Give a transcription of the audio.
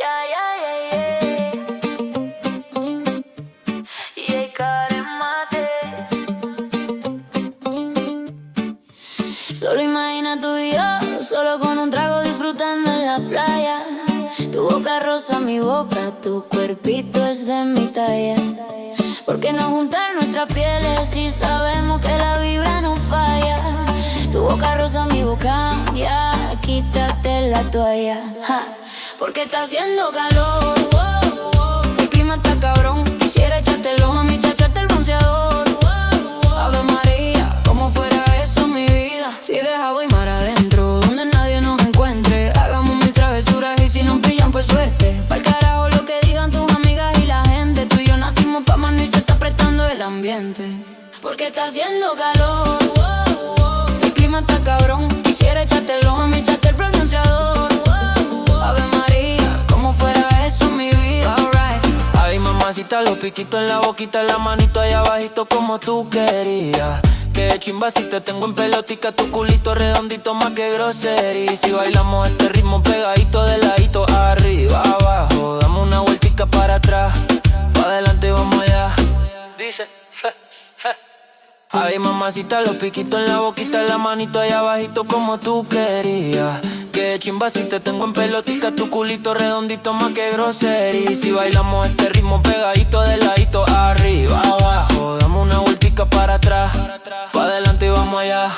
Yeah, yeah, yeah, yeah. Yeah, Karen Mate. Solo imagina tú y yo, solo con un trago disfrutando en la playa. Tu boca rosa, mi boca, tu cuerpito es de mi talla. ¿Por qué no juntar nuestras pieles si sabemos que la vibra no falla? Tu boca rosa, mi boca, ya, quítate la toalla, ja. Porque está haciendo calor, oh, oh. El clima está cabrón. Quisiera echártelo, mami, chacharte el bronceador, oh, oh. Ave María, como fuera eso mi vida. Si deja voy mar adentro, donde nadie nos encuentre. Hagamos mil travesuras y si nos pillan pues suerte. Pa'l carajo lo que digan tus amigas y la gente. Tú y yo nacimos pa' mano y se está prestando el ambiente. Porque está haciendo calor, oh, oh. El clima está cabrón. Quisiera echártelo, mami, echarte el bronceador, oh, oh. Ave María, como fuera eso mi vida. Alright. Ay, mamacita, los piquitos en la boquita, la manito allá abajito como tú querías. Que chimba si te tengo en pelotica, tu culito redondito más que grosería. Si bailamos este ritmo pegadito de ladito, arriba, abajo, dame una vueltica para atrás, pa' adelante vamos allá. Dice, ay, mamacita, los piquitos en la boquita, la manito allá abajito como tú querías. Que chimba si te tengo en pelotica, tu culito redondito más que grosería. Si bailamos este ritmo pegadito de ladito, arriba, abajo, dame una vueltica para atrás, pa' adelante y vamos allá.